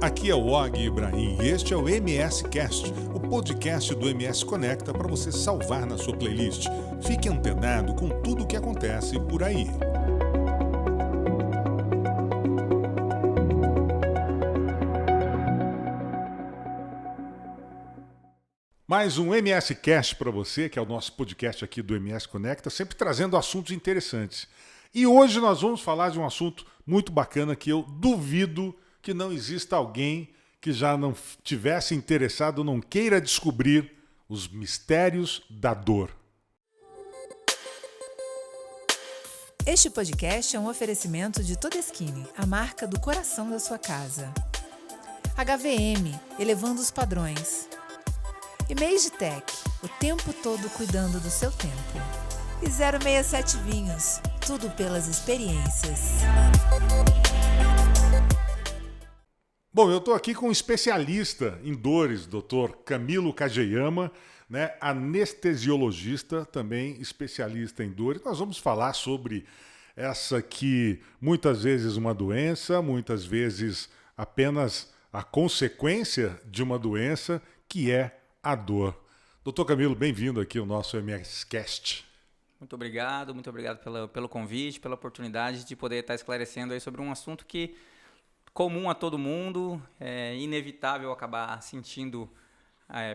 Aqui é o Og Ibrahim e este é o MS Cast, o podcast do MS Conecta para você salvar na sua playlist. Fique antenado com tudo o que acontece por aí. Mais um MS Cast para você, que é o nosso podcast aqui do MS Conecta, sempre trazendo assuntos interessantes. E hoje nós vamos falar de um assunto muito bacana que eu duvido que não exista alguém que já não tivesse interessado, não queira descobrir os mistérios da dor. Este podcast é um oferecimento de Todeskine, a marca do coração da sua casa. HVM, elevando os padrões. E Magitech, o tempo todo cuidando do seu tempo. E 067 Vinhos, tudo pelas experiências. Bom, eu estou aqui com um especialista em dores, Dr. Camilo Kageyama, né, anestesiologista, também especialista em dores. Nós vamos falar sobre essa que muitas vezes uma doença, muitas vezes apenas a consequência de uma doença, que é a dor. Dr. Camilo, bem-vindo aqui ao nosso MScast. Muito obrigado pelo convite, pela oportunidade de poder estar esclarecendo aí sobre um assunto que comum a todo mundo, é inevitável acabar sentindo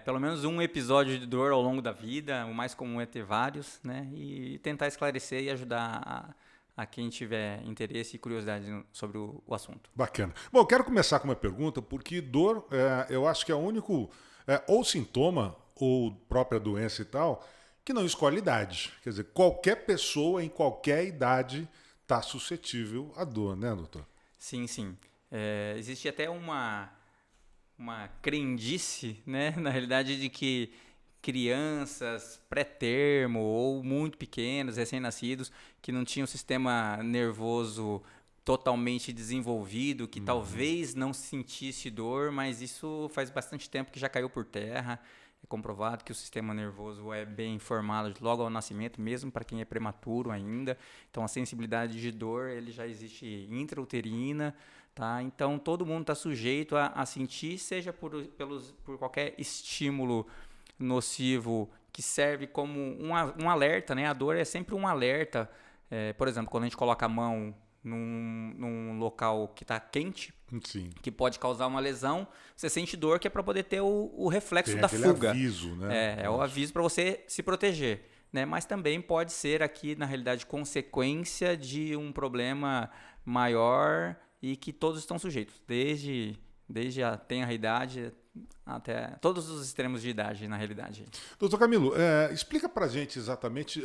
pelo menos um episódio de dor ao longo da vida, o mais comum é ter vários, né? E tentar esclarecer e ajudar a quem tiver interesse e curiosidade sobre o assunto. Bacana. Bom, eu quero começar com uma pergunta, porque dor, eu acho que é o único, ou sintoma, ou própria doença e tal, que não escolhe idade. Quer dizer, qualquer pessoa em qualquer idade está suscetível à dor, né, doutor? Sim, sim. Existe até uma crendice, né, na realidade, de que crianças pré-termo ou muito pequenas, recém-nascidos, que não tinham o sistema nervoso totalmente desenvolvido, que talvez não sentisse dor, mas isso faz bastante tempo que já caiu por terra. É comprovado que o sistema nervoso é bem formado logo ao nascimento, mesmo para quem é prematuro ainda. Então, a sensibilidade de dor ele já existe intrauterina, tá? Então, todo mundo está sujeito a sentir, seja por qualquer estímulo nocivo que serve como um alerta, né? A dor é sempre um alerta. Por exemplo, quando a gente coloca a mão num local que está quente, sim, que pode causar uma lesão, você sente dor, que é para poder ter o reflexo da fuga. Aviso, né? É o aviso para você se proteger, né? Mas também pode ser aqui, na realidade, consequência de um problema maior e que todos estão sujeitos, desde a tenra idade até todos os extremos de idade, na realidade. Doutor Camilo, explica pra gente exatamente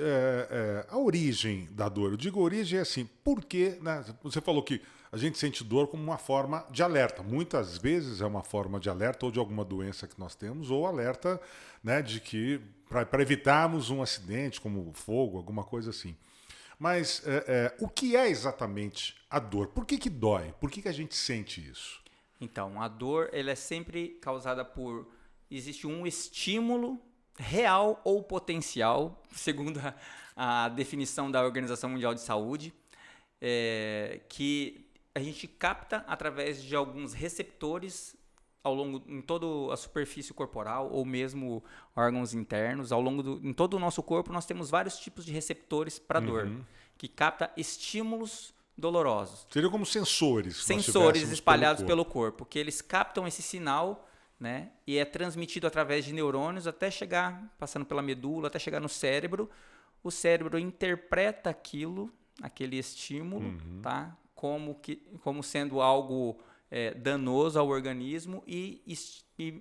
a origem da dor. Eu digo origem assim, por que, né, você falou que a gente sente dor como uma forma de alerta. Muitas vezes é uma forma de alerta ou de alguma doença que nós temos, ou alerta, né, de que para evitarmos um acidente, como fogo, alguma coisa assim. Mas o que é exatamente a dor? Por que dói? Por que a gente sente isso? Então, a dor ela é sempre causada por... Existe um estímulo real ou potencial, segundo a definição da Organização Mundial de Saúde, que a gente capta através de alguns receptores em toda a superfície corporal ou mesmo órgãos internos. Em todo o nosso corpo nós temos vários tipos de receptores para dor, que capta estímulos dolorosos. Seriam como sensores. Sensores espalhados pelo corpo, que eles captam esse sinal, né, e é transmitido através de neurônios até chegar, passando pela medula, até chegar no cérebro. O cérebro interpreta aquele estímulo, tá, como sendo algo danoso ao organismo e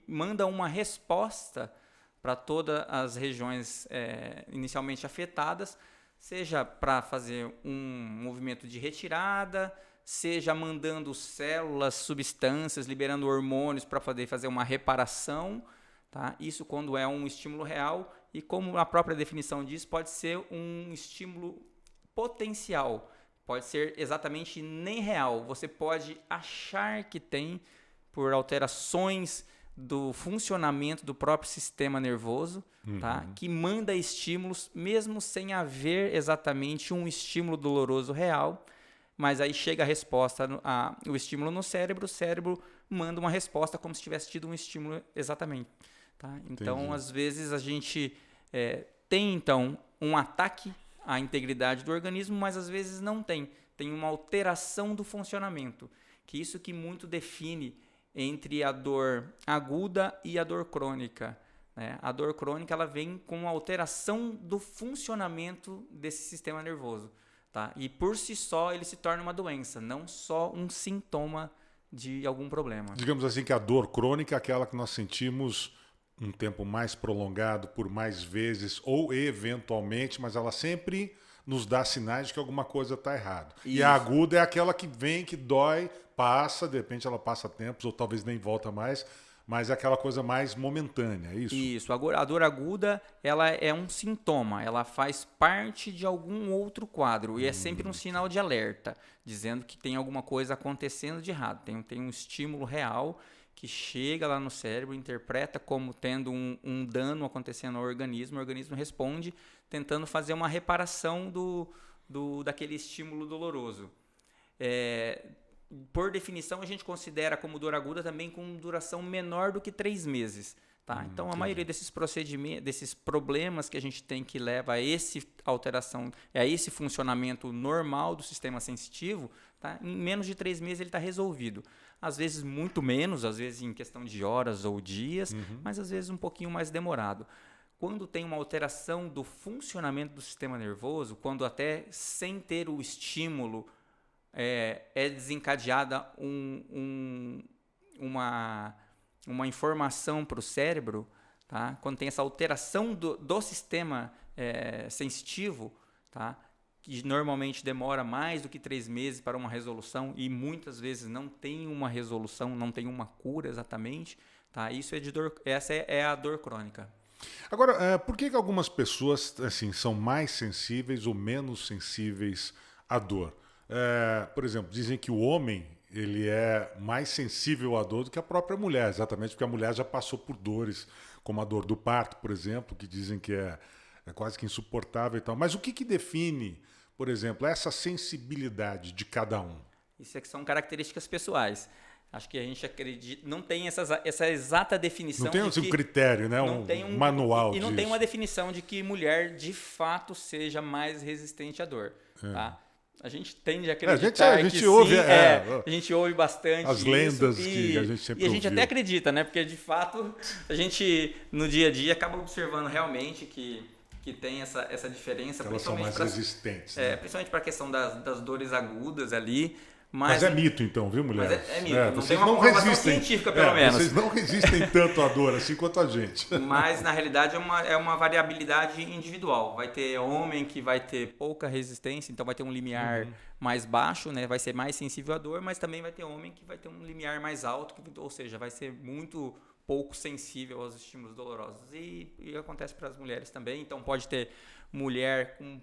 manda uma resposta para todas as regiões inicialmente afetadas, seja para fazer um movimento de retirada, seja mandando células, substâncias, liberando hormônios para poder fazer uma reparação, tá? Isso quando é um estímulo real, e como a própria definição diz, pode ser um estímulo potencial, pode ser exatamente nem real. Você pode achar que tem por alterações do funcionamento do próprio sistema nervoso, tá? Que manda estímulos, mesmo sem haver exatamente um estímulo doloroso real, mas aí chega a resposta, o estímulo no cérebro, o cérebro manda uma resposta como se tivesse tido um estímulo exatamente. Tá? Então, Entendi. às vezes, a gente tem, então, um ataque à integridade do organismo, mas às vezes não tem. Tem uma alteração do funcionamento, que isso que muito define entre a dor aguda e a dor crônica. Né? A dor crônica ela vem com uma alteração do funcionamento desse sistema nervoso. Tá? E por si só ele se torna uma doença, não só um sintoma de algum problema. Digamos assim que a dor crônica é aquela que nós sentimos um tempo mais prolongado, por mais vezes, ou eventualmente, mas ela sempre nos dá sinais de que alguma coisa está errada. E a aguda é aquela que vem, que dói, passa, de repente ela passa tempos, ou talvez nem volta mais, mas é aquela coisa mais momentânea, é isso? Isso, a dor aguda ela é um sintoma, ela faz parte de algum outro quadro e é sempre um sinal de alerta, dizendo que tem alguma coisa acontecendo de errado, tem um estímulo real que chega lá no cérebro, interpreta como tendo um dano acontecendo ao organismo, o organismo responde tentando fazer uma reparação daquele estímulo doloroso. Por definição, a gente considera como dor aguda também com duração menor do que 3 meses. Tá? Então, a maioria desses procedimentos, desses problemas que a gente tem que leva a esse alteração, a esse funcionamento normal do sistema sensitivo, tá? Em menos de 3 meses ele está resolvido. Às vezes muito menos, às vezes em questão de horas ou dias, mas às vezes um pouquinho mais demorado. Quando tem uma alteração do funcionamento do sistema nervoso, quando até sem ter o estímulo é desencadeada uma informação para o cérebro, tá? Quando tem essa alteração do sistema sensitivo, tá? Que normalmente demora mais do que 3 meses para uma resolução e muitas vezes não tem uma resolução, não tem uma cura exatamente, tá? Isso é de dor, essa é a dor crônica. Agora, por que algumas pessoas assim, são mais sensíveis ou menos sensíveis à dor? Por exemplo, dizem que o homem ele é mais sensível à dor do que a própria mulher, exatamente porque a mulher já passou por dores, como a dor do parto, por exemplo, que dizem que é quase que insuportável e tal. Mas o que define, por exemplo, essa sensibilidade de cada um? Isso é que são características pessoais. Acho que a gente acredita, não tem essa exata definição. Não tem um critério, né? Um manual disso. E não disso. tem uma definição de que mulher de fato seja mais resistente à dor. Tá? A gente tende a acreditar a gente que ouve, sim, a gente ouve bastante as lendas que a gente sempre ouviu. E a gente ouviu. até acredita, né? Porque de fato a gente no dia a dia acaba observando realmente que tem essa diferença. Elas são mais resistentes. Né? Principalmente para a questão das dores agudas ali. Mas é mito, então, viu, mulher? Mas é mito. Não vocês tem uma comprovação científica, pelo menos. Vocês não resistem tanto à dor assim quanto a gente. Mas, na realidade, é uma variabilidade individual. Vai ter homem que vai ter pouca resistência, então vai ter um limiar mais baixo, né? Vai ser mais sensível à dor, mas também vai ter homem que vai ter um limiar mais alto, ou seja, vai ser muito pouco sensível aos estímulos dolorosos. E acontece para as mulheres também. Então, pode ter mulher com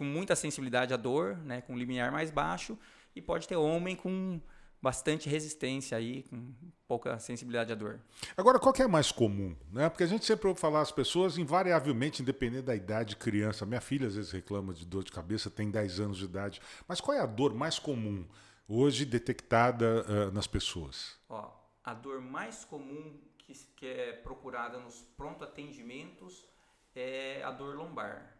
muita sensibilidade à dor, né? Com um limiar mais baixo, e pode ter homem com bastante resistência aí, com pouca sensibilidade à dor. Agora, qual que é mais comum? Né? Porque a gente sempre ouve falar, as pessoas, invariavelmente, independente da idade, criança. Minha filha às vezes reclama de dor de cabeça, tem 10 anos de idade. Mas qual é a dor mais comum hoje detectada nas pessoas? A dor mais comum que é procurada nos pronto-atendimentos é a dor lombar.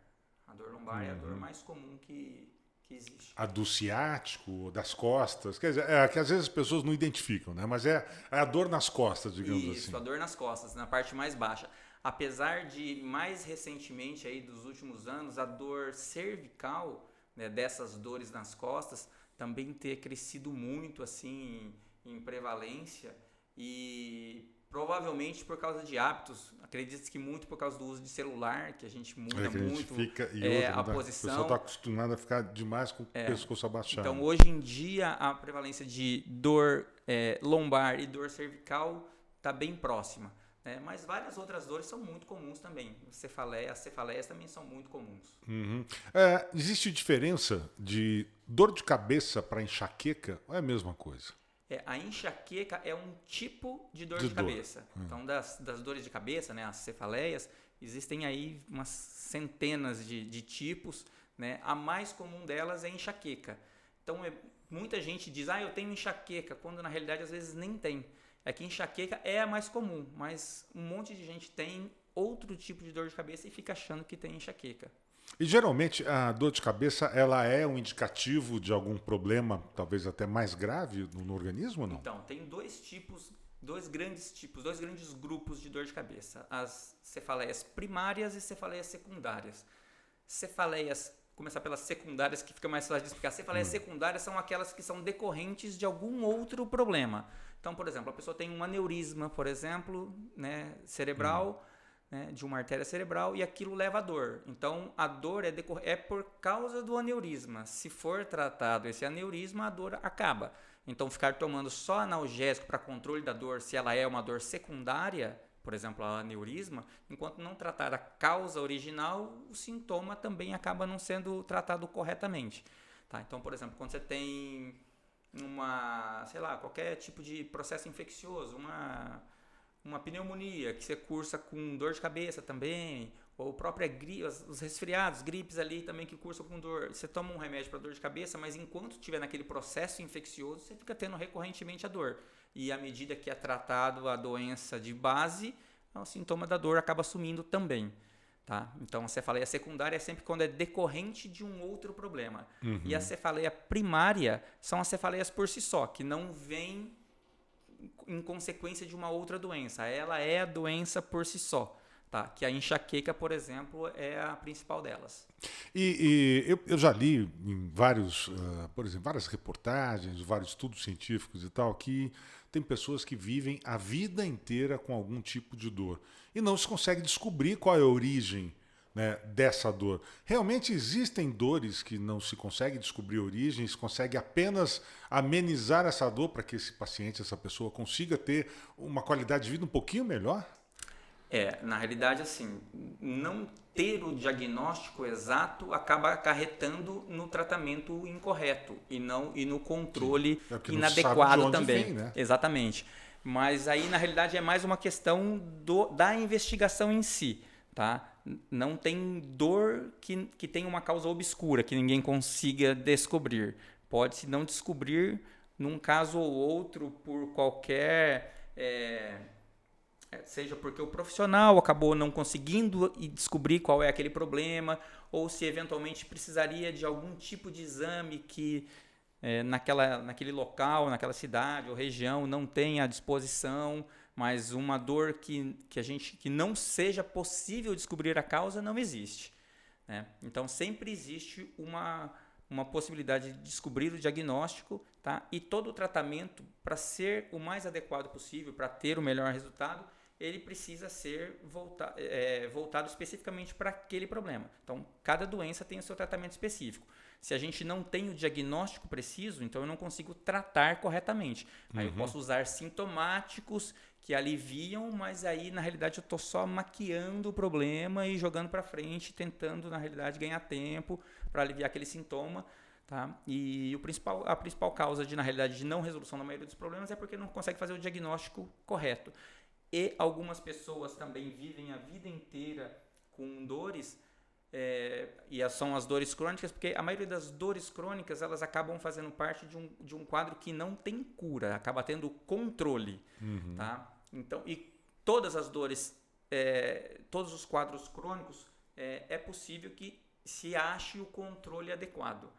A dor lombar é a dor mais comum que existe. A do ciático, das costas, quer dizer, que às vezes as pessoas não identificam, né? Mas é a dor nas costas, digamos assim. Isso, a dor nas costas, na parte mais baixa. Apesar de, mais recentemente, aí, dos últimos anos, a dor cervical, né, dessas dores nas costas, também ter crescido muito, assim, em prevalência e provavelmente por causa de hábitos. Acredita-se que muito por causa do uso de celular, que a gente muda muito a posição. A pessoa está acostumada a ficar demais com o pescoço abaixado. Então, hoje em dia, a prevalência de dor lombar e dor cervical está bem próxima. Né? Mas várias outras dores são muito comuns também. As cefaleias também são muito comuns. Existe diferença de dor de cabeça para enxaqueca ou é a mesma coisa? A enxaqueca é um tipo de dor de cabeça. Então, das dores de cabeça, né, as cefaleias, existem aí umas centenas de tipos. Né? A mais comum delas é a enxaqueca. Então, muita gente diz, eu tenho enxaqueca, quando na realidade às vezes nem tem. É que enxaqueca é a mais comum, mas um monte de gente tem outro tipo de dor de cabeça e fica achando que tem enxaqueca. E geralmente a dor de cabeça, ela é um indicativo de algum problema, talvez até mais grave no organismo ou não? Então, tem dois grandes grupos de dor de cabeça. As cefaleias primárias e cefaleias secundárias. Cefaleias, começar pelas secundárias que fica mais fácil de explicar. Cefaleias secundárias são aquelas que são decorrentes de algum outro problema. Então, por exemplo, a pessoa tem um aneurisma, por exemplo, né, cerebral, né, de uma artéria cerebral, e aquilo leva a dor. Então, a dor é por causa do aneurisma. Se for tratado esse aneurisma, a dor acaba. Então, ficar tomando só analgésico para controle da dor, se ela é uma dor secundária, por exemplo, a aneurisma, enquanto não tratar a causa original, o sintoma também acaba não sendo tratado corretamente. Tá? Então, por exemplo, quando você tem qualquer tipo de processo infeccioso, uma pneumonia, que você cursa com dor de cabeça também, ou própria os resfriados, gripes ali também que cursam com dor. Você toma um remédio para dor de cabeça, mas enquanto estiver naquele processo infeccioso, você fica tendo recorrentemente a dor. E à medida que é tratado a doença de base, o sintoma da dor acaba sumindo também. Tá? Então, a cefaleia secundária é sempre quando é decorrente de um outro problema. E a cefaleia primária são as cefaleias por si só, que não vêm em consequência de uma outra doença. Ela é a doença por si só. Tá? Que a enxaqueca, por exemplo, é a principal delas. Eu já li em por exemplo, várias reportagens, vários estudos científicos e tal, que tem pessoas que vivem a vida inteira com algum tipo de dor e não se consegue descobrir qual é a origem, né, dessa dor. Realmente existem dores que não se consegue descobrir a origem, se consegue apenas amenizar essa dor para que esse paciente, essa pessoa, consiga ter uma qualidade de vida um pouquinho melhor? Na realidade, assim, não ter o diagnóstico exato acaba acarretando no tratamento incorreto e no controle inadequado também. Vem, né? Exatamente. Mas aí, na realidade, é mais uma questão da investigação em si. Tá? Não tem dor que tenha uma causa obscura, que ninguém consiga descobrir. Pode-se não descobrir num caso ou outro por qualquer... seja porque o profissional acabou não conseguindo descobrir qual é aquele problema, ou se eventualmente precisaria de algum tipo de exame que naquele local, naquela cidade ou região não tem à disposição, mas uma dor que não seja possível descobrir a causa não existe. Né? Então sempre existe uma possibilidade de descobrir o diagnóstico, tá? E todo o tratamento, para ser o mais adequado possível, para ter o melhor resultado, ele precisa ser voltado especificamente para aquele problema. Então, cada doença tem o seu tratamento específico. Se a gente não tem o diagnóstico preciso, então eu não consigo tratar corretamente. Aí eu posso usar sintomáticos que aliviam, mas aí, na realidade, eu estou só maquiando o problema e jogando para frente, tentando, na realidade, ganhar tempo para aliviar aquele sintoma. Tá? E a principal causa, na realidade, de não resolução da maioria dos problemas é porque não consegue fazer o diagnóstico correto. E algumas pessoas também vivem a vida inteira com dores, e são as dores crônicas, porque a maioria das dores crônicas elas acabam fazendo parte de um quadro que não tem cura, acaba tendo controle. Tá? Então, e todas as dores, todos os quadros crônicos, é possível que se ache o controle adequado,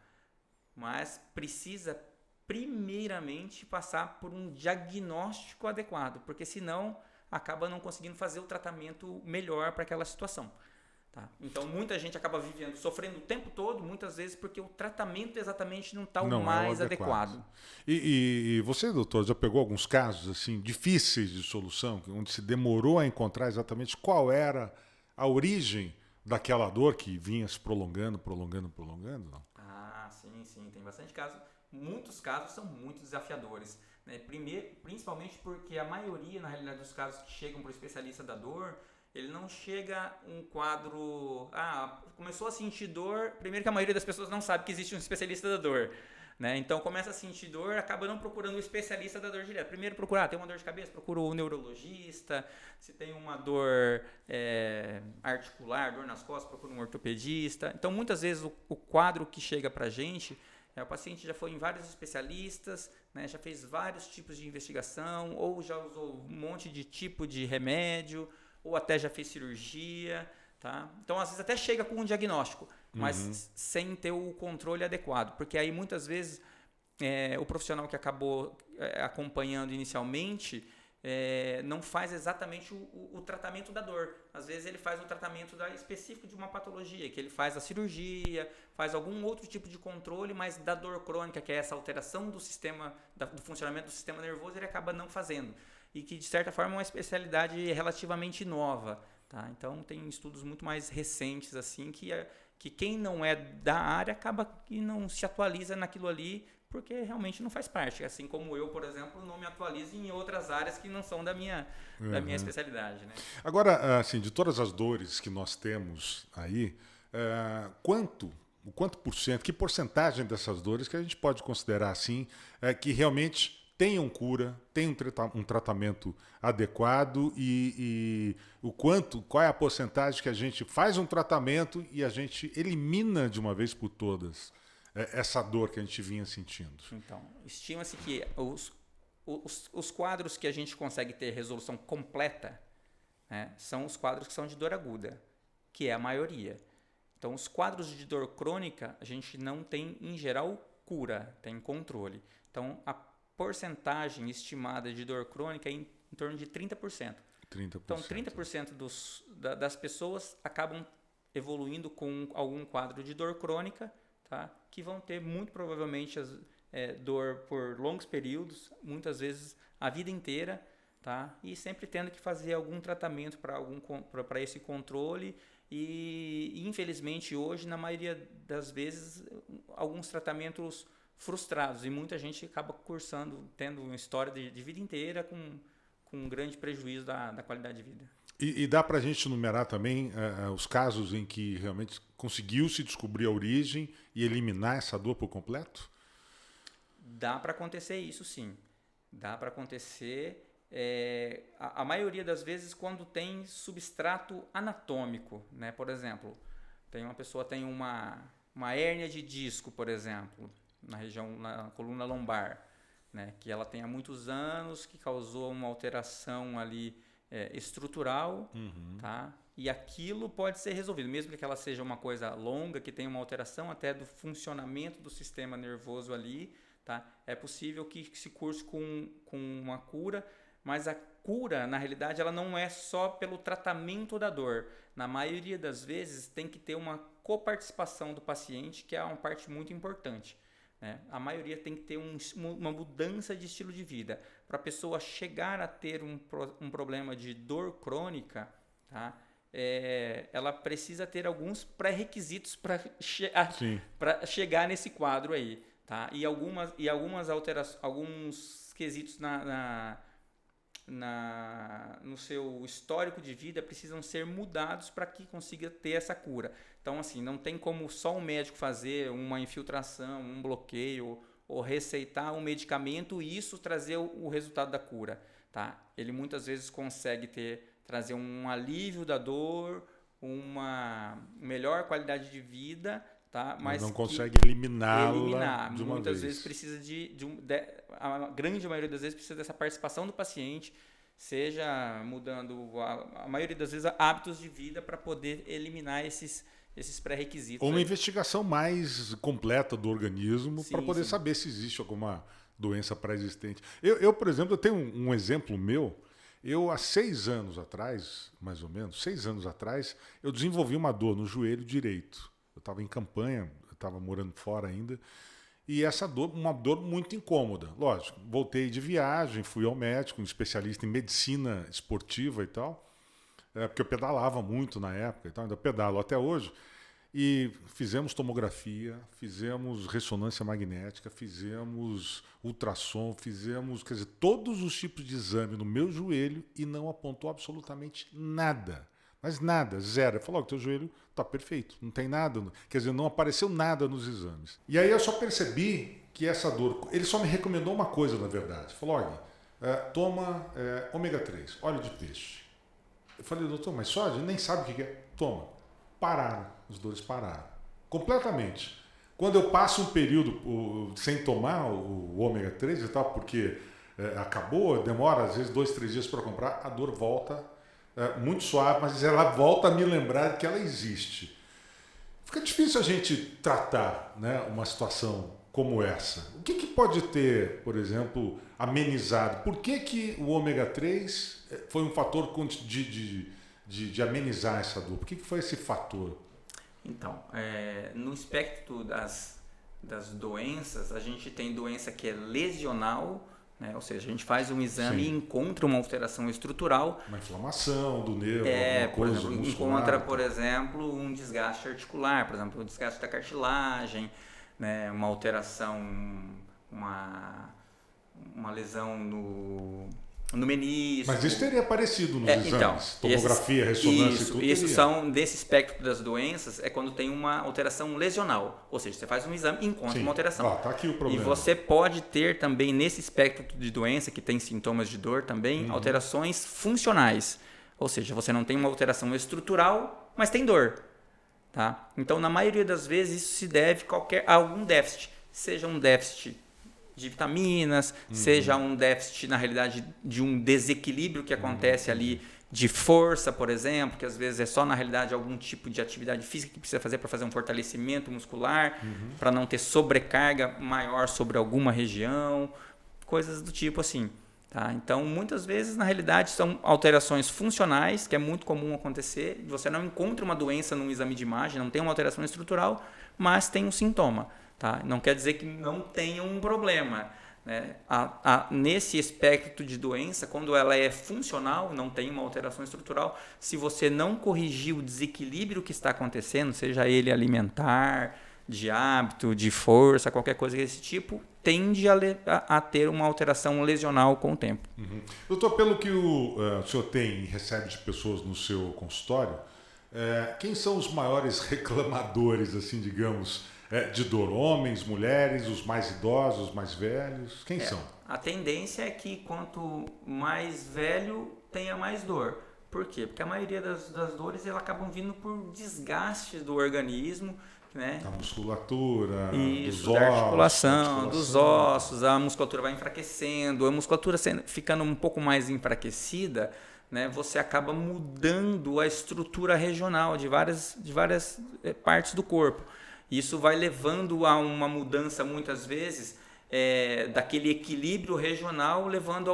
mas precisa primeiramente passar por um diagnóstico adequado, porque senão acaba não conseguindo fazer o tratamento melhor para aquela situação. Tá? Então, muita gente acaba sofrendo o tempo todo, muitas vezes, porque o tratamento exatamente não está o mais adequado. E você, doutor, já pegou alguns casos assim difíceis de solução, onde se demorou a encontrar exatamente qual era a origem daquela dor que vinha se prolongando? Não? Ah, sim, tem bastante casos. Muitos casos são muito desafiadores. Né? Principalmente porque a maioria, na realidade, dos casos que chegam para o especialista da dor, ele não chega um quadro... começou a sentir dor... Primeiro que a maioria das pessoas não sabe que existe um especialista da dor. Né? Então, começa a sentir dor, acaba não procurando o especialista da dor direto. Primeiro procurar, tem uma dor de cabeça, procura o neurologista. Se tem uma dor articular, dor nas costas, procura um ortopedista. Então, muitas vezes, o quadro que chega para a gente O paciente já foi em vários especialistas, né, já fez vários tipos de investigação, ou já usou um monte de tipo de remédio, ou até já fez cirurgia, tá? Então, às vezes até chega com um diagnóstico, mas sem ter o controle adequado, porque aí muitas vezes o profissional que acabou acompanhando inicialmente não faz exatamente o tratamento da dor. Às vezes ele faz um tratamento específico de uma patologia, que ele faz a cirurgia, faz algum outro tipo de controle, mas da dor crônica, que é essa alteração do sistema, do funcionamento do sistema nervoso, ele acaba não fazendo. E que, de certa forma, é uma especialidade relativamente nova. Tá? Então, tem estudos muito mais recentes, assim, que quem não é da área acaba que não se atualiza naquilo ali, porque realmente não faz parte. Assim como eu, por exemplo, não me atualizo em outras áreas que não são da minha especialidade. Né? Agora, assim, de todas as dores que nós temos aí, quanto por cento, que porcentagem dessas dores que a gente pode considerar assim, que realmente tenham cura, tem um tratamento adequado e qual é a porcentagem que a gente faz um tratamento e a gente elimina de uma vez por todas essa dor que a gente vinha sentindo? Então, estima-se que os quadros que a gente consegue ter resolução completa, né, são os quadros que são de dor aguda, que é a maioria. Então, os quadros de dor crônica, a gente não tem, em geral, cura, tem controle. Então, a porcentagem estimada de dor crônica é em torno de 30%. 30%. Então, 30% das pessoas acabam evoluindo com algum quadro de dor crônica, tá? Que vão ter muito provavelmente dor por longos períodos, muitas vezes a vida inteira, tá? E sempre tendo que fazer algum tratamento para esse controle e, infelizmente, hoje, na maioria das vezes, alguns tratamentos frustrados e muita gente acaba cursando, tendo uma história de vida inteira com um grande prejuízo da qualidade de vida. E dá para a gente numerar também os casos em que realmente conseguiu-se descobrir a origem e eliminar essa dor por completo? Dá para acontecer isso, sim. Dá para acontecer. A maioria das vezes quando tem substrato anatômico, né? Por exemplo, uma pessoa tem uma hérnia de disco, por exemplo, na coluna lombar, né? Que ela tem há muitos anos, que causou uma alteração ali estrutural, tá? E aquilo pode ser resolvido, mesmo que ela seja uma coisa longa, que tenha uma alteração até do funcionamento do sistema nervoso ali, tá? É possível que se curse com uma cura, mas a cura, na realidade, ela não é só pelo tratamento da dor. Na maioria das vezes, tem que ter uma coparticipação do paciente, que é uma parte muito importante. Né? A maioria tem que ter uma mudança de estilo de vida. Para a pessoa chegar a ter um problema de dor crônica, tá? Ela precisa ter alguns pré-requisitos para chegar nesse quadro aí. Tá? E algumas alterações, alguns quesitos no seu histórico de vida precisam ser mudados para que consiga ter essa cura. Então, assim, não tem como só um médico fazer uma infiltração, um bloqueio ou receitar um medicamento e isso trazer o resultado da cura. Tá? Ele muitas vezes consegue trazer um alívio da dor, uma melhor qualidade de vida, tá? Mas não consegue eliminá-la de uma muitas vez. vezes precisa a grande maioria das vezes precisa dessa participação do paciente, seja mudando a maioria das vezes hábitos de vida para poder eliminar esses pré-requisitos. Ou uma investigação mais completa do organismo para poder sim. saber se existe alguma doença pré-existente. Eu, por exemplo, eu tenho um exemplo meu. Eu, há 6 anos atrás, mais ou menos, 6 anos atrás, eu desenvolvi uma dor no joelho direito. Eu estava em campanha, eu estava morando fora ainda, e essa dor, uma dor muito incômoda. Lógico, voltei de viagem, fui ao médico, um especialista em medicina esportiva e tal, porque eu pedalava muito na época, e tal, ainda pedalo até hoje, e fizemos tomografia, fizemos ressonância magnética, fizemos ultrassom, fizemos, quer dizer, todos os tipos de exame no meu joelho e não apontou absolutamente nada. Mas nada, zero. Ele falou, o teu joelho está perfeito, não tem nada, quer dizer, não apareceu nada nos exames. E aí eu só percebi que essa dor, ele só me recomendou uma coisa, na verdade. Falou, toma ômega 3, óleo de peixe. Eu falei, doutor, mas soja? Nem sabe o que é. Toma. Pararam, as dores pararam. Completamente. Quando eu passo um período sem tomar o ômega 3 e tal, porque acabou, demora às vezes 2, 3 dias para comprar, a dor volta muito suave, mas ela volta a me lembrar que ela existe. Fica difícil a gente tratar, né, uma situação como essa. O que pode ter, por exemplo, amenizado? Por que o ômega 3 foi um fator de amenizar essa dor? Por que foi esse fator? Então, no espectro das doenças, a gente tem doença que é lesional, né? Ou seja, a gente faz um exame e encontra uma alteração estrutural. Uma inflamação do nervo, alguma por coisa exemplo, muscular. Encontra, por exemplo, um desgaste articular, por exemplo, o desgaste da cartilagem, né? Uma alteração, uma lesão no menisco. Mas isso teria aparecido nos exames, tomografia, ressonância e tudo. Isso são, desse espectro das doenças, é quando tem uma alteração lesional. Ou seja, você faz um exame e encontra uma alteração. Tá aqui o problema. E você pode ter também, nesse espectro de doença, que tem sintomas de dor também, alterações funcionais. Ou seja, você não tem uma alteração estrutural, mas tem dor. Tá? Então, na maioria das vezes, isso se deve a algum déficit. Seja um déficit de vitaminas, seja um déficit, na realidade, de um desequilíbrio que acontece ali de força, por exemplo, que às vezes é só, na realidade, algum tipo de atividade física que precisa fazer para fazer um fortalecimento muscular, para não ter sobrecarga maior sobre alguma região, coisas do tipo assim. Tá? Então, muitas vezes, na realidade, são alterações funcionais, que é muito comum acontecer. Você não encontra uma doença num exame de imagem, não tem uma alteração estrutural, mas tem um sintoma. Tá? Não quer dizer que não tenha um problema. Né? Nesse espectro de doença, quando ela é funcional, não tem uma alteração estrutural, se você não corrigir o desequilíbrio que está acontecendo, seja ele alimentar, de hábito, de força, qualquer coisa desse tipo, tende a ter uma alteração lesional com o tempo. Doutor, pelo que o senhor tem e recebe de pessoas no seu consultório, quem são os maiores reclamadores, assim, digamos, de dor? Homens, mulheres, os mais idosos, os mais velhos? Quem são? A tendência é que quanto mais velho, tenha mais dor. Por quê? Porque a maioria das dores elas acabam vindo por desgaste do organismo, né? Da musculatura, dos ossos, da articulação, dos ossos, a musculatura vai enfraquecendo, a musculatura ficando um pouco mais enfraquecida, né? Você acaba mudando a estrutura regional de várias partes do corpo. Isso vai levando a uma mudança, muitas vezes, daquele equilíbrio regional, levando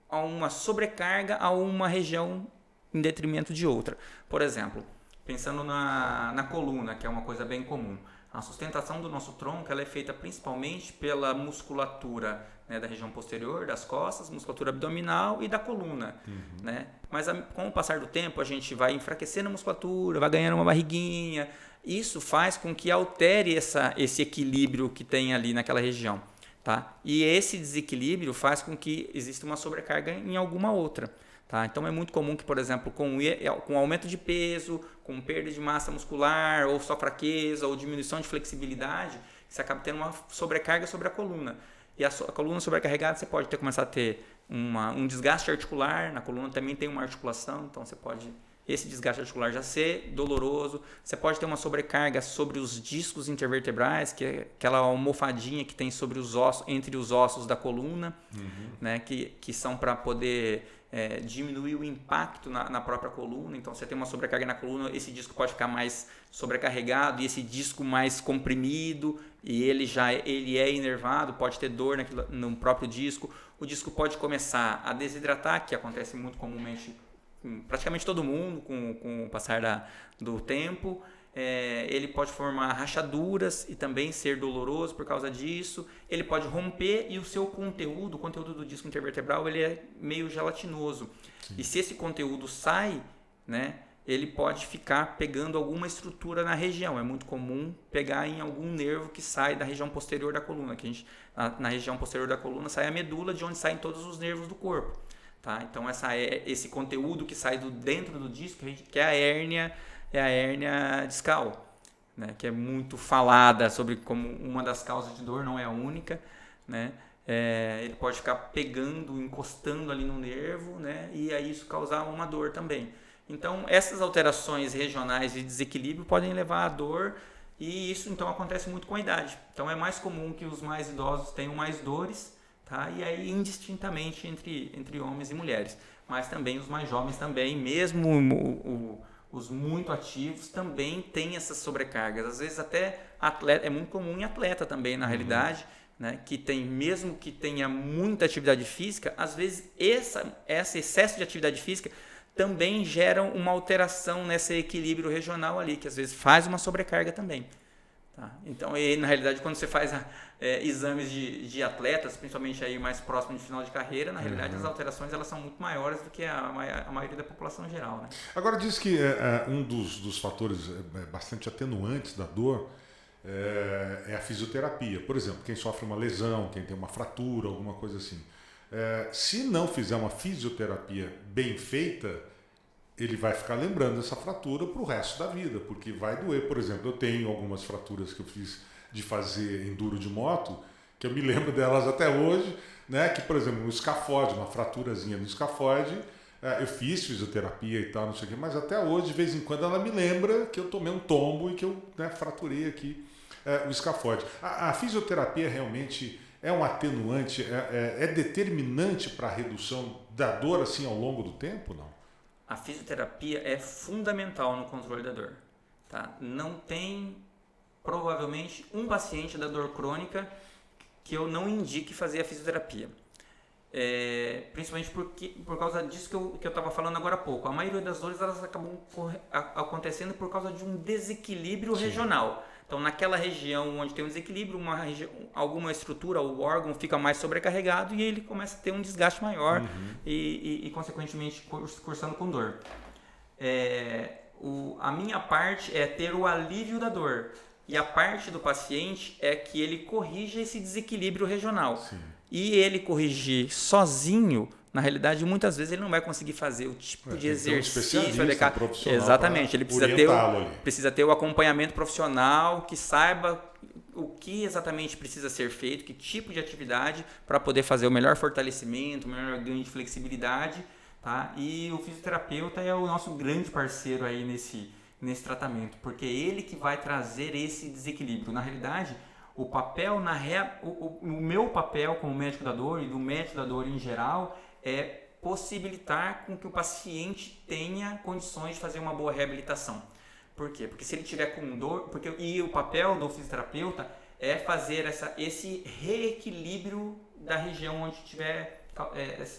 a uma sobrecarga a uma região em detrimento de outra. Por exemplo, pensando na coluna, que é uma coisa bem comum. A sustentação do nosso tronco ela é feita principalmente pela musculatura, né, da região posterior, das costas, musculatura abdominal e da coluna. Né? Mas com o passar do tempo, a gente vai enfraquecendo a musculatura, vai ganhando uma barriguinha. Isso faz com que altere esse equilíbrio que tem ali naquela região. Tá? E esse desequilíbrio faz com que exista uma sobrecarga em alguma outra. Tá? Então é muito comum que, por exemplo, com aumento de peso, com perda de massa muscular, ou só fraqueza, ou diminuição de flexibilidade, você acaba tendo uma sobrecarga sobre a coluna. E a coluna sobrecarregada, você pode começar a ter um desgaste articular, na coluna também tem uma articulação, então você pode esse desgaste articular já ser doloroso. Você pode ter uma sobrecarga sobre os discos intervertebrais, que é aquela almofadinha que tem sobre os ossos, entre os ossos da coluna, né, que são para poder diminuir o impacto na própria coluna. Então você tem uma sobrecarga na coluna, esse disco pode ficar mais sobrecarregado e esse disco mais comprimido, e ele é inervado, pode ter dor no próprio disco. O disco pode começar a desidratar, que acontece muito comumente praticamente todo mundo com o passar do tempo. Ele pode formar rachaduras e também ser doloroso por causa disso. Ele pode romper e o conteúdo do disco intervertebral ele é meio gelatinoso. Sim. E se esse conteúdo sai, né, ele pode ficar pegando alguma estrutura na região. É muito comum pegar em algum nervo que sai da região posterior da coluna. Na região posterior da coluna sai a medula, de onde saem todos os nervos do corpo. Tá? Então esse conteúdo que sai dentro do disco, que é a hérnia discal, né? Que é muito falada sobre como uma das causas de dor, não é a única, né? Ele pode ficar pegando, encostando ali no nervo, né? E aí isso causar uma dor também. Então essas alterações regionais de desequilíbrio podem levar à dor E isso então acontece muito com a idade. Então é mais comum que os mais idosos tenham mais dores, tá? E aí indistintamente entre homens e mulheres. Mas também os mais jovens também, mesmo os muito ativos, também têm essas sobrecargas. Às vezes até atleta, é muito comum em atleta também, na realidade, né? Que tem, mesmo que tenha muita atividade física, às vezes esse excesso de atividade física também geram uma alteração nesse equilíbrio regional ali, que às vezes faz uma sobrecarga também. Tá? Então, na realidade, quando você faz exames de atletas, principalmente aí mais próximo de final de carreira, na realidade as alterações elas são muito maiores do que a maioria da população geral. Né? Agora, diz que um dos fatores bastante atenuantes da dor é a fisioterapia. Por exemplo, quem sofre uma lesão, quem tem uma fratura, alguma coisa assim. Se não fizer uma fisioterapia bem feita, ele vai ficar lembrando dessa fratura para o resto da vida, porque vai doer. Por exemplo, eu tenho algumas fraturas que eu fiz de fazer enduro de moto, que eu me lembro delas até hoje, né? Que, por exemplo, no escafoide, uma fraturazinha no escafoide, eu fiz fisioterapia e tal, não sei o quê, mas até hoje, de vez em quando, ela me lembra que eu tomei um tombo e que eu fraturei aqui o escafoide. A fisioterapia realmente é um atenuante, é determinante para a redução da dor assim ao longo do tempo, não? A fisioterapia é fundamental no controle da dor. Tá? Não tem, provavelmente, um paciente da dor crônica que eu não indique fazer a fisioterapia. Principalmente por causa disso que eu estava falando agora há pouco. A maioria das dores elas acabam acontecendo por causa de um desequilíbrio regional. Então, naquela região onde tem um desequilíbrio, alguma estrutura, o órgão fica mais sobrecarregado e ele começa a ter um desgaste maior e consequentemente, cursando com dor. A minha parte é ter o alívio da dor. E a parte do paciente é que ele corrija esse desequilíbrio regional. Sim. E ele corrigir sozinho, na realidade, muitas vezes ele não vai conseguir fazer o tipo de exercício adequado. Exatamente, ele precisa ter o acompanhamento profissional que saiba o que exatamente precisa ser feito, que tipo de atividade para poder fazer o melhor fortalecimento, o melhor ganho de flexibilidade. Tá? E o fisioterapeuta é o nosso grande parceiro aí nesse tratamento, porque é ele que vai trazer esse desequilíbrio. Na realidade, o meu papel como médico da dor e do médico da dor em geral é possibilitar com que o paciente tenha condições de fazer uma boa reabilitação. Por quê? Porque se ele tiver com dor, e o papel do fisioterapeuta é fazer esse reequilíbrio da região onde estiver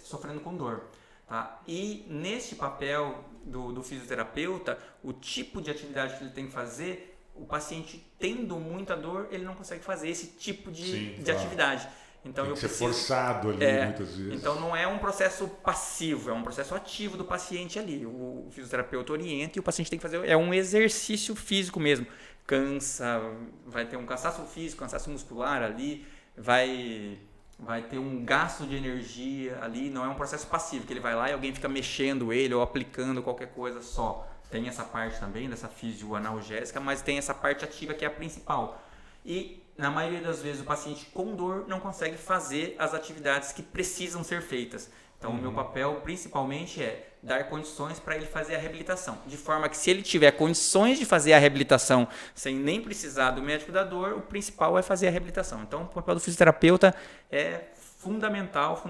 sofrendo com dor. Tá? E neste papel do fisioterapeuta, o tipo de atividade que ele tem que fazer, o paciente tendo muita dor, ele não consegue fazer esse tipo de atividade. Então, tem que ser forçado ali muitas vezes. Então não é um processo passivo, é um processo ativo do paciente ali. O fisioterapeuta orienta e o paciente tem que fazer, é um exercício físico mesmo. Cansa, vai ter um cansaço físico, cansaço muscular ali, vai ter um gasto de energia ali, não é um processo passivo, que ele vai lá e alguém fica mexendo ele ou aplicando qualquer coisa só. Tem essa parte também dessa fisioanalgésica, mas tem essa parte ativa que é a principal. E na maioria das vezes o paciente com dor não consegue fazer as atividades que precisam ser feitas. Então o meu papel principalmente é dar condições para ele fazer a reabilitação. De forma que se ele tiver condições de fazer a reabilitação sem nem precisar do médico da dor, o principal é fazer a reabilitação. Então o papel do fisioterapeuta é fundamental,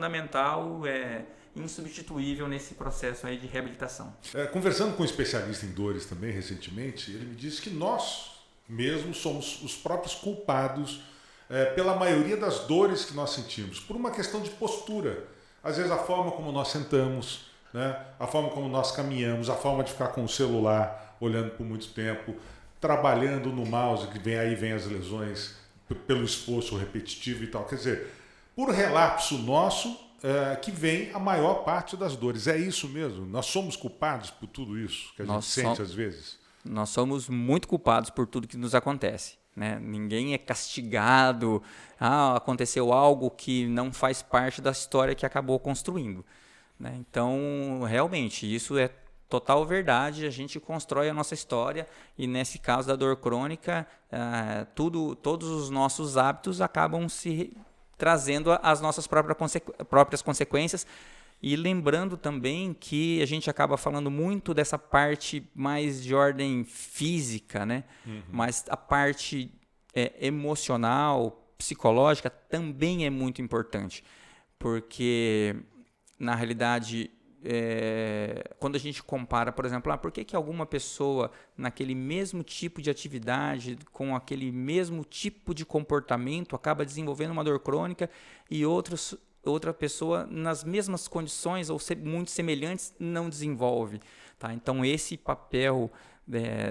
insubstituível nesse processo aí de reabilitação. Conversando com um especialista em dores também recentemente, ele me disse que nós mesmos somos os próprios culpados pela maioria das dores que nós sentimos, por uma questão de postura. Às vezes a forma como nós sentamos, né? A forma como nós caminhamos, a forma de ficar com o celular olhando por muito tempo, trabalhando no mouse, que vem as lesões pelo esforço repetitivo e tal. Quer dizer, por relapso nosso que vem a maior parte das dores. É isso mesmo? Nós somos culpados por tudo isso que a gente sente às vezes? Nós somos muito culpados por tudo que nos acontece. Né? Ninguém é castigado, aconteceu algo que não faz parte da história que acabou construindo. Né? Então, realmente, isso é total verdade, a gente constrói a nossa história e nesse caso da dor crônica, todos os nossos hábitos acabam se trazendo as nossas próprias consequências E lembrando também que a gente acaba falando muito dessa parte mais de ordem física, né? Mas a parte emocional, psicológica também é muito importante, porque na realidade quando a gente compara, por exemplo, por que alguma pessoa naquele mesmo tipo de atividade, com aquele mesmo tipo de comportamento, acaba desenvolvendo uma dor crônica e outra pessoa nas mesmas condições ou muito semelhantes não desenvolve, tá? Então esse papel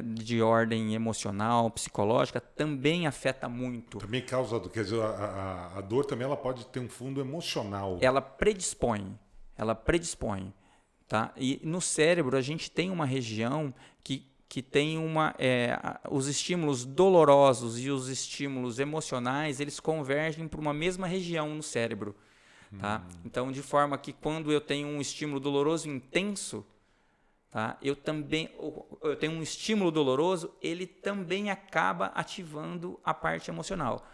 de ordem emocional, psicológica também afeta muito. Também causa, quer dizer, a dor também ela pode ter um fundo emocional. Ela predispõe, tá? E no cérebro a gente tem uma região que tem os estímulos dolorosos e os estímulos emocionais, eles convergem para uma mesma região no cérebro. Tá? Então, de forma que quando eu tenho um estímulo doloroso intenso, tá? Eu tenho um estímulo doloroso, ele também acaba ativando a parte emocional.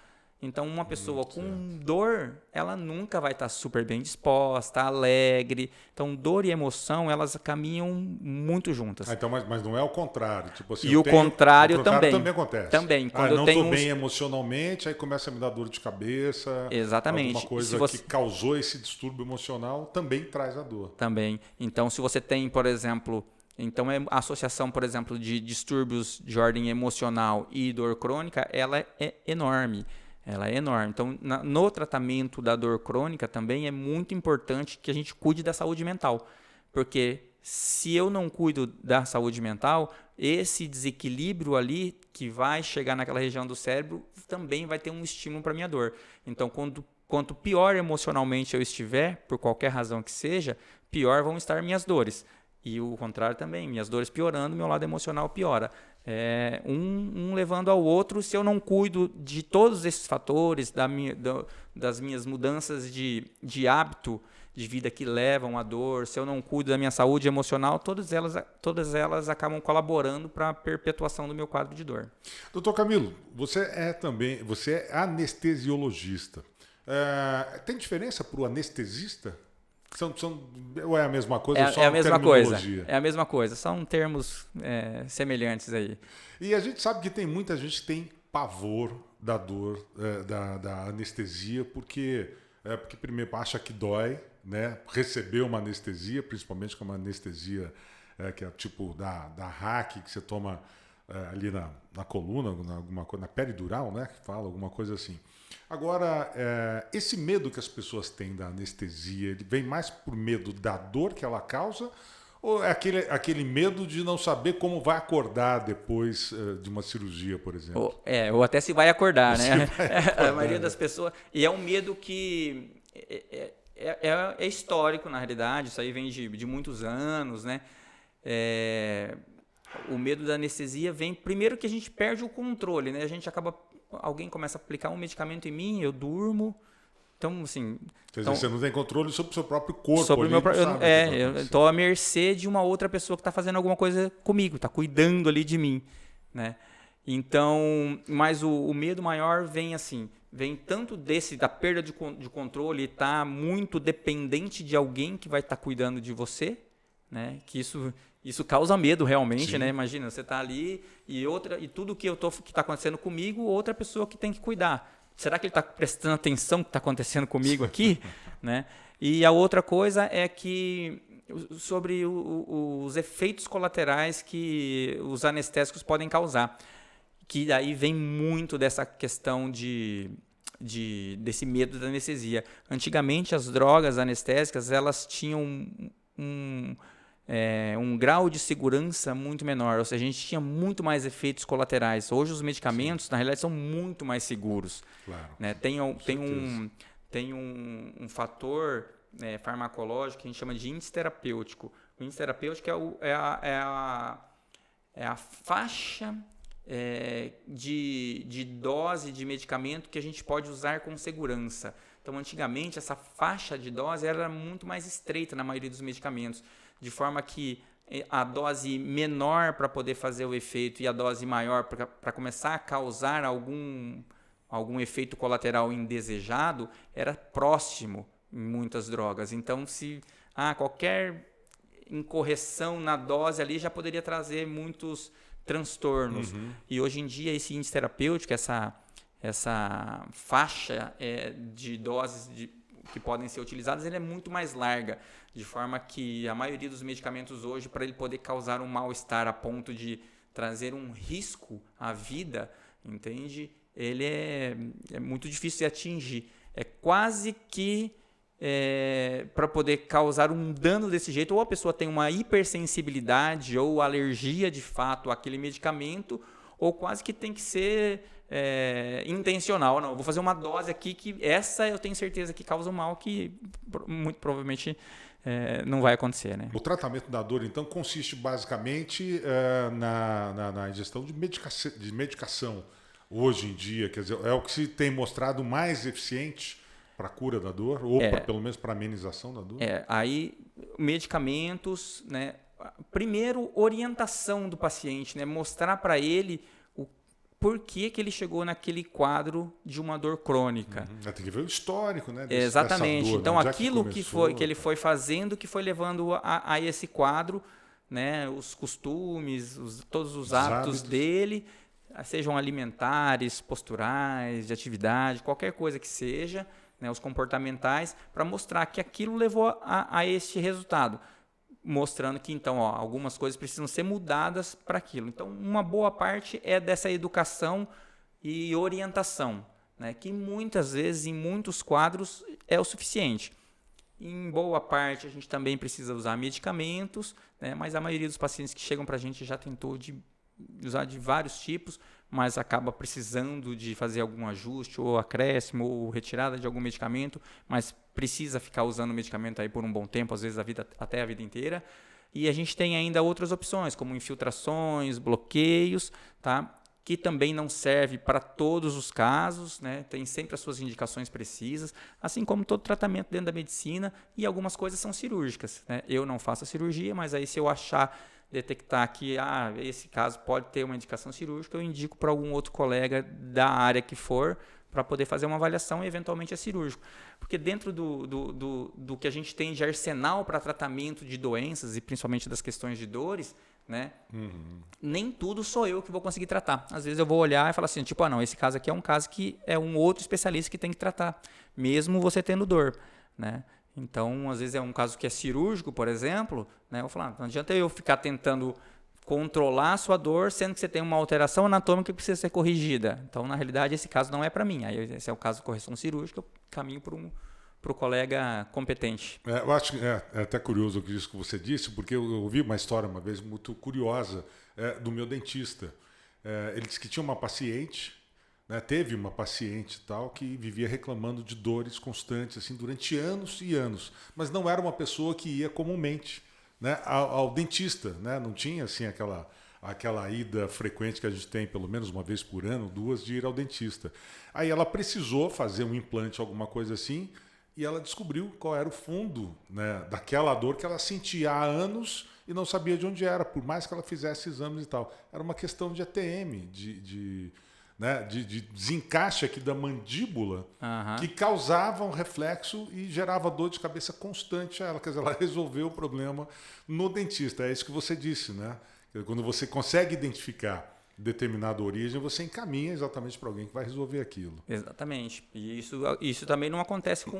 Então, uma pessoa com dor, ela nunca vai estar super bem disposta, alegre. Então, dor e emoção, elas caminham muito juntas. Então, mas não é o contrário. Tipo assim, o contrário também acontece. Também. Quando não eu tenho estou bem emocionalmente, aí começa a me dar dor de cabeça. Exatamente. Alguma coisa que causou esse distúrbio emocional também traz a dor. Também. Então, se você tem, por exemplo... Então, a associação, por exemplo, de distúrbios de ordem emocional e dor crônica, ela é enorme. Então, no tratamento da dor crônica também é muito importante que a gente cuide da saúde mental. Porque se eu não cuido da saúde mental, esse desequilíbrio ali que vai chegar naquela região do cérebro também vai ter um estímulo para a minha dor. Então, quanto pior emocionalmente eu estiver, por qualquer razão que seja, pior vão estar minhas dores. E o contrário também, minhas dores piorando, meu lado emocional piora. Um levando ao outro, se eu não cuido de todos esses fatores, das minhas mudanças de hábito de vida que levam à dor, se eu não cuido da minha saúde emocional, todas elas acabam colaborando para a perpetuação do meu quadro de dor. Doutor Camilo, você é anestesiologista. Tem diferença para o anestesista? Ou é a mesma coisa? É a mesma coisa. É a mesma coisa. São termos semelhantes aí. E a gente sabe que tem muita gente que tem pavor da dor, da anestesia, porque primeiro acha que dói, né? Receber uma anestesia, principalmente com uma anestesia que é tipo da hack que você toma ali na coluna, alguma coisa, na peridural, né? Que fala alguma coisa assim. Agora, esse medo que as pessoas têm da anestesia, ele vem mais por medo da dor que ela causa ou é aquele medo de não saber como vai acordar depois de uma cirurgia, por exemplo? Ou até se vai acordar, né? A maioria das pessoas... E é um medo que é histórico, na realidade, isso aí vem de muitos anos, né? O medo da anestesia vem... Primeiro que a gente perde o controle, né? Alguém começa a aplicar um medicamento em mim, eu durmo. Então, assim... Quer dizer, você não tem controle sobre o seu próprio corpo. Sobre eu estou à mercê de uma outra pessoa que está fazendo alguma coisa comigo, está cuidando ali de mim, né? Então, mas o medo maior vem assim, vem tanto da perda de controle, tá muito dependente de alguém que vai estar cuidando de você, né? Que isso causa medo realmente, né? Imagina, você está ali e tudo que está acontecendo comigo, outra pessoa que tem que cuidar. Será que ele está prestando atenção no que está acontecendo comigo aqui? Né? E a outra coisa é que sobre os efeitos colaterais que os anestésicos podem causar, que daí vem muito dessa questão desse medo da anestesia. Antigamente, as drogas anestésicas elas tinham um grau de segurança muito menor, ou seja, a gente tinha muito mais efeitos colaterais. Hoje os medicamentos, na realidade, são muito mais seguros. Claro. Né? Tem um fator farmacológico que a gente chama de índice terapêutico. O índice terapêutico é a faixa de dose de medicamento que a gente pode usar com segurança. Então, antigamente, essa faixa de dose era muito mais estreita na maioria dos medicamentos, de forma que a dose menor para poder fazer o efeito e a dose maior para começar a causar algum efeito colateral indesejado era próximo, em muitas drogas. Então, se qualquer incorreção na dose ali já poderia trazer muitos transtornos. E hoje em dia esse índice terapêutico, essa faixa de doses que podem ser utilizadas, ele é muito mais larga, de forma que a maioria dos medicamentos hoje, para ele poder causar um mal-estar a ponto de trazer um risco à vida, entende? Ele é muito difícil de atingir. É quase que para poder causar um dano desse jeito, ou a pessoa tem uma hipersensibilidade ou alergia de fato àquele medicamento, ou quase que tem que ser intencional. Não, eu vou fazer uma dose aqui que essa eu tenho certeza que causa um mal que muito provavelmente não vai acontecer, né? O tratamento da dor, então, consiste basicamente na ingestão de medicação hoje em dia, quer dizer, é o que se tem mostrado mais eficiente para a cura da dor, ou pelo menos para a amenização da dor? Aí medicamentos, né? Primeiro, orientação do paciente, né? Mostrar para ele o porquê que ele chegou naquele quadro de uma dor crônica. Tem que ver o histórico, né? Exatamente. Dor, então, né? aquilo que ele foi fazendo, que foi levando a esse quadro, né? Os costumes, todos os hábitos dele, sejam alimentares, posturais, de atividade, qualquer coisa que seja, né, os comportamentais, para mostrar que aquilo levou a este resultado, mostrando que então algumas coisas precisam ser mudadas para aquilo. Então, uma boa parte é dessa educação e orientação, né, que muitas vezes, em muitos quadros, é o suficiente. Em boa parte, a gente também precisa usar medicamentos, né, mas a maioria dos pacientes que chegam para a gente já tentou usar de vários tipos, mas acaba precisando de fazer algum ajuste, ou acréscimo, ou retirada de algum medicamento, mas precisa ficar usando o medicamento aí por um bom tempo, às vezes até a vida inteira. E a gente tem ainda outras opções, como infiltrações, bloqueios, tá? Que também não serve para todos os casos, né? Tem sempre as suas indicações precisas, assim como todo tratamento dentro da medicina, e algumas coisas são cirúrgicas, né? Eu não faço a cirurgia, mas aí se eu detectar que esse caso pode ter uma indicação cirúrgica, eu indico para algum outro colega da área que for, para poder fazer uma avaliação e eventualmente é cirúrgico. Porque dentro do que a gente tem de arsenal para tratamento de doenças e principalmente das questões de dores, né? Nem tudo sou eu que vou conseguir tratar. Às vezes eu vou olhar e falar assim, tipo, não, esse caso aqui é um caso que é um outro especialista que tem que tratar, mesmo você tendo dor, né? Então, às vezes é um caso que é cirúrgico, por exemplo, né? Eu vou falar, não adianta eu ficar tentando controlar a sua dor, sendo que você tem uma alteração anatômica que precisa ser corrigida. Então, na realidade, esse caso não é para mim. Aí, esse é o caso de correção cirúrgica, eu caminho para o colega competente. Eu acho que é até curioso o que você disse, porque eu ouvi uma história uma vez muito curiosa do meu dentista. Ele disse que tinha uma paciente, né, teve uma paciente tal que vivia reclamando de dores constantes assim, durante anos e anos, mas não era uma pessoa que ia comumente, né, ao dentista, né? Não tinha assim aquela ida frequente que a gente tem pelo menos uma vez por ano, 2, de ir ao dentista. Aí ela precisou fazer um implante, alguma coisa assim, e ela descobriu qual era o fundo, né, daquela dor que ela sentia há anos e não sabia de onde era, por mais que ela fizesse exames e tal. Era uma questão de ATM, de desencaixe aqui da mandíbula, que causava um reflexo e gerava dor de cabeça constante a ela. Quer dizer, ela resolveu o problema no dentista. É isso que você disse, né? Quando você consegue identificar determinada origem, você encaminha exatamente para alguém que vai resolver aquilo. Exatamente. E isso também não acontece com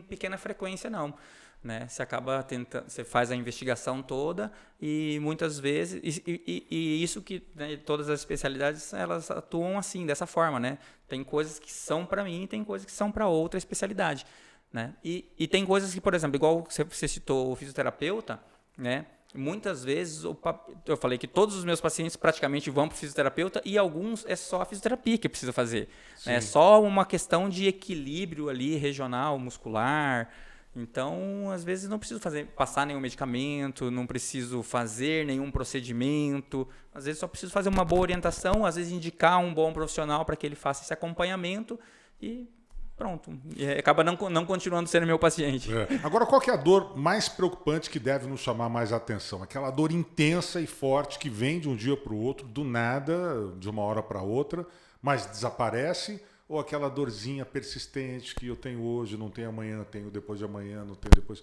pequena frequência, não. Né? Você acaba tentando, você faz a investigação toda e muitas vezes e isso que, né, todas as especialidades elas atuam assim, dessa forma, né? Tem coisas que são para mim e tem coisas que são para outra especialidade, né? E tem coisas que, por exemplo, igual você citou o fisioterapeuta, né? Muitas vezes eu falei que todos os meus pacientes praticamente vão para o fisioterapeuta e alguns é só a fisioterapia que precisa fazer, né? É só uma questão de equilíbrio ali regional, muscular. Então, às vezes não preciso passar nenhum medicamento, não preciso fazer nenhum procedimento, às vezes só preciso fazer uma boa orientação, às vezes indicar um bom profissional para que ele faça esse acompanhamento e pronto. E acaba não continuando sendo meu paciente. Agora, qual que é a dor mais preocupante que deve nos chamar mais atenção? Aquela dor intensa e forte que vem de um dia para o outro, do nada, de uma hora para outra, mas desaparece, ou aquela dorzinha persistente que eu tenho hoje, não tenho amanhã, tenho depois de amanhã, não tenho depois.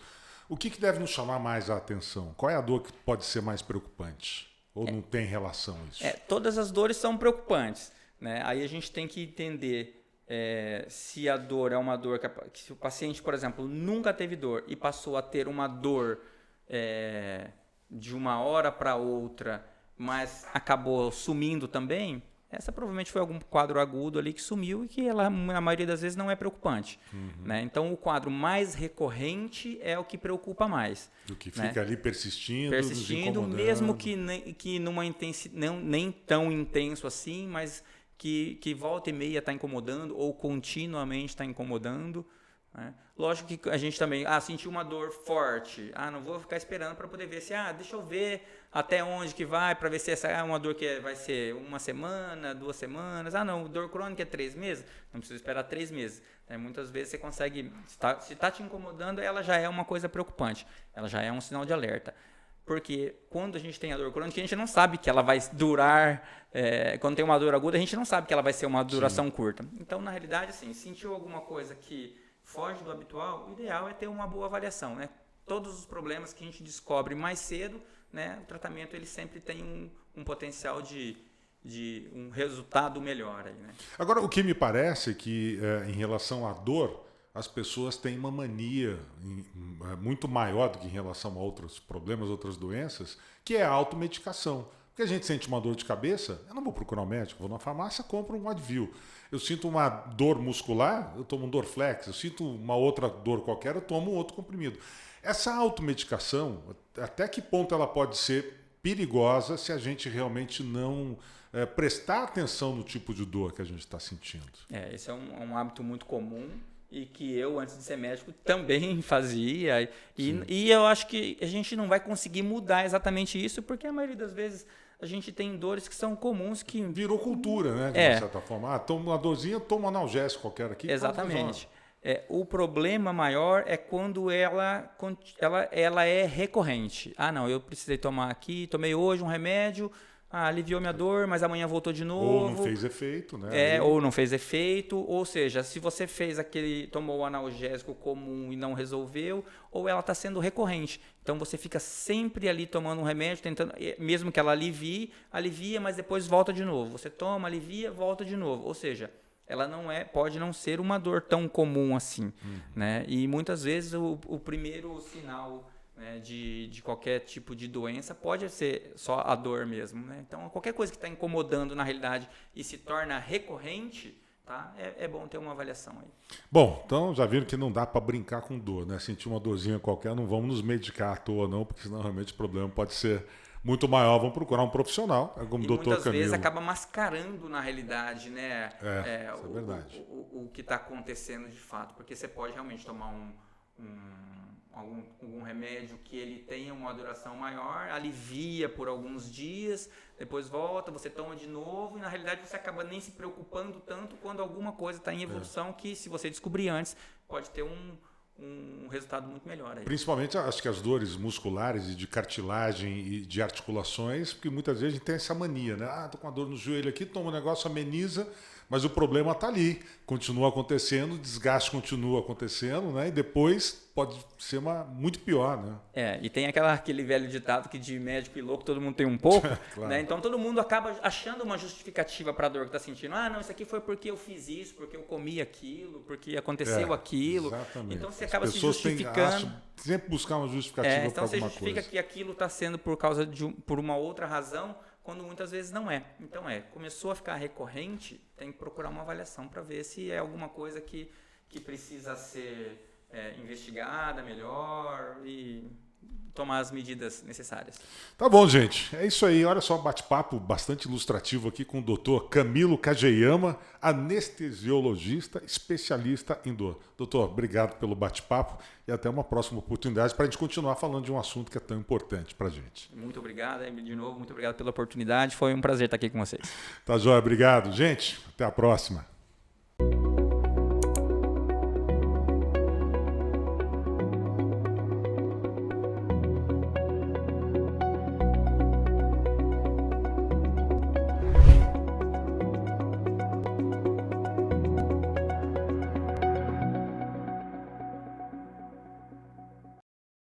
O que deve nos chamar mais a atenção? Qual é a dor que pode ser mais preocupante? Ou não tem relação a isso? Todas as dores são preocupantes, né? Aí a gente tem que entender se a dor é uma dor que se o paciente, por exemplo, nunca teve dor e passou a ter uma dor de uma hora para outra, mas acabou sumindo também, essa provavelmente foi algum quadro agudo ali que sumiu e que ela, na maioria das vezes, não é preocupante. Né? Então, o quadro mais recorrente é o que preocupa mais. O que fica ali persistindo, mesmo que numa nem tão intenso assim, mas que volta e meia está incomodando ou continuamente está incomodando. Né? Lógico que a gente também sentiu uma dor forte, não vou ficar esperando para poder ver se deixa eu ver até onde que vai, para ver se essa é uma dor que vai ser 1 semana, 2 semanas, não, dor crônica é 3 meses, não precisa esperar 3 meses. Muitas vezes você consegue, se está te incomodando, ela já é uma coisa preocupante, ela já é um sinal de alerta. Porque quando a gente tem a dor crônica, a gente não sabe que ela vai durar. Quando tem uma dor aguda, a gente não sabe que ela vai ser uma duração curta. Então, na realidade, assim, sentiu alguma coisa que foge do habitual, o ideal é ter uma boa avaliação, né? Todos os problemas que a gente descobre mais cedo, né, o tratamento ele sempre tem um potencial de um resultado melhor aí, né? Agora, o que me parece é que, em relação à dor, as pessoas têm uma mania muito maior do que em relação a outros problemas, outras doenças, que é a automedicação. Porque a gente sente uma dor de cabeça, eu não vou procurar um médico, vou na farmácia, compro um Advil. Eu sinto uma dor muscular, eu tomo um Dorflex. Eu sinto uma outra dor qualquer, eu tomo um outro comprimido. Essa automedicação, até que ponto ela pode ser perigosa se a gente realmente não prestar atenção no tipo de dor que a gente está sentindo? Esse é um hábito muito comum e que eu, antes de ser médico, também fazia. E eu acho que a gente não vai conseguir mudar exatamente isso, porque a maioria das vezes a gente tem dores que são comuns que... Virou cultura, né? De certa forma. Toma uma dorzinha, toma um analgésico qualquer aqui. Exatamente. O problema maior é quando ela é recorrente. Não, eu precisei tomar aqui, tomei hoje um remédio, aliviou minha dor, mas amanhã voltou de novo. Ou não fez efeito, né? Ou não fez efeito. Ou seja, se você tomou o analgésico comum e não resolveu, ou ela está sendo recorrente. Então você fica sempre ali tomando um remédio, tentando, mesmo que ela alivia, mas depois volta de novo. Você toma, alivia, volta de novo. Ou seja, ela pode não ser uma dor tão comum assim, né? E muitas vezes o primeiro sinal, né, de qualquer tipo de doença pode ser só a dor mesmo, né? Então, qualquer coisa que está incomodando na realidade e se torna recorrente, tá? É bom ter uma avaliação aí. Bom, então já viram que não dá para brincar com dor, né? Sentir uma dorzinha qualquer, não vamos nos medicar à toa não, porque senão realmente o problema pode ser muito maior. Vamos procurar um profissional, como o Dr. Camilo. Muitas vezes acaba mascarando na realidade, né? Isso é verdade. O que está acontecendo de fato, porque você pode realmente tomar algum remédio que ele tenha uma duração maior, alivia por alguns dias, depois volta, você toma de novo e na realidade você acaba nem se preocupando tanto quando alguma coisa está em evolução que se você descobrir antes pode ter um resultado muito melhor aí. Principalmente acho que as dores musculares e de cartilagem e de articulações, porque muitas vezes a gente tem essa mania, né? Tô com uma dor no joelho aqui, toma um negócio, ameniza, mas o problema está ali, continua acontecendo, o desgaste continua acontecendo, né? E depois pode ser muito pior, né? E tem aquele velho ditado que de médico e louco todo mundo tem um pouco, claro. Né? Então todo mundo acaba achando uma justificativa para a dor que está sentindo. Não, isso aqui foi porque eu fiz isso, porque eu comi aquilo, porque aconteceu aquilo. Exatamente. Então você acaba se justificando. Acham sempre buscar uma justificativa então para alguma você justifica coisa. que aquilo está sendo por uma outra razão, quando muitas vezes não é. Então começou a ficar recorrente, tem que procurar uma avaliação para ver se é alguma coisa que precisa ser investigada melhor e tomar as medidas necessárias. Tá bom, gente. É isso aí. Olha só, bate-papo bastante ilustrativo aqui com o Dr. Camilo Kageyama, anestesiologista, especialista em dor. Doutor, obrigado pelo bate-papo e até uma próxima oportunidade para a gente continuar falando de um assunto que é tão importante para a gente. Muito obrigado, de novo, muito obrigado pela oportunidade. Foi um prazer estar aqui com vocês. Tá joia, obrigado. Gente, até a próxima.